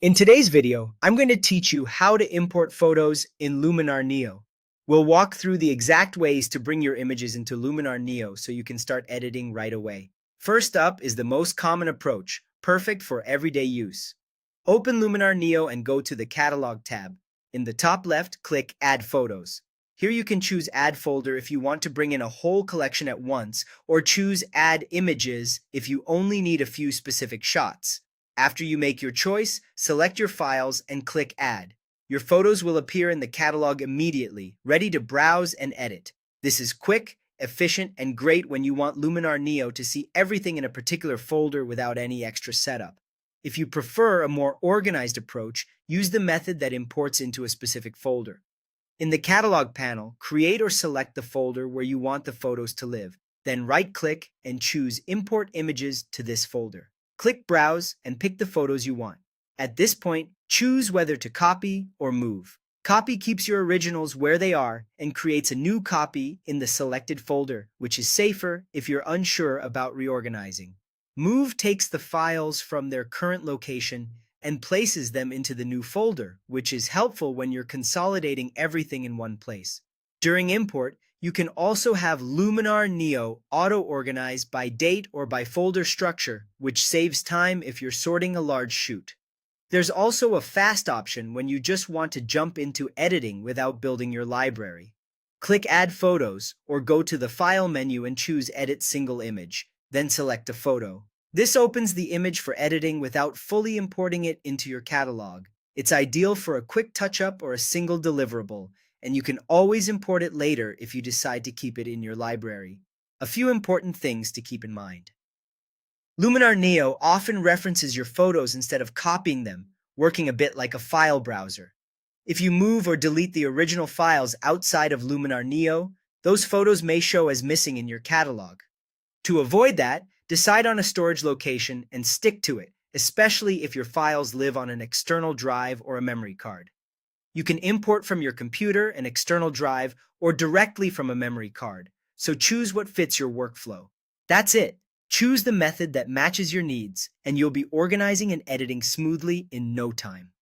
In today's video, I'm going to teach you how to import photos in Luminar Neo. We'll walk through the exact ways to bring your images into Luminar Neo so you can start editing right away. First up is the most common approach, perfect for everyday use. Open Luminar Neo and go to the Catalog tab. In the top left, click Add Photos. Here you can choose Add Folder if you want to bring in a whole collection at once, or choose Add Images if you only need a few specific shots. After you make your choice, select your files and click Add. Your photos will appear in the catalog immediately, ready to browse and edit. This is quick, efficient, and great when you want Luminar Neo to see everything in a particular folder without any extra setup. If you prefer a more organized approach, use the method that imports into a specific folder. In the Catalog panel, create or select the folder where you want the photos to live. Then right-click and choose Import Images to this folder. Click Browse and pick the photos you want. At this point, choose whether to copy or move. Copy keeps your originals where they are and creates a new copy in the selected folder, which is safer if you're unsure about reorganizing. Move takes the files from their current location and places them into the new folder, which is helpful when you're consolidating everything in one place. During import, you can also have Luminar Neo auto-organize by date or by folder structure, which saves time if you're sorting a large shoot. There's also a fast option when you just want to jump into editing without building your library. Click Add Photos or go to the File menu and choose Edit Single Image, then select a photo. This opens the image for editing without fully importing it into your catalog. It's ideal for a quick touch-up or a single deliverable, and you can always import it later if you decide to keep it in your library. A few important things to keep in mind. Luminar Neo often references your photos instead of copying them, working a bit like a file browser. If you move or delete the original files outside of Luminar Neo, those photos may show as missing in your catalog. To avoid that, decide on a storage location and stick to it, especially if your files live on an external drive or a memory card. You can import from your computer, an external drive, or directly from a memory card, so choose what fits your workflow. That's it. Choose the method that matches your needs, and you'll be organizing and editing smoothly in no time.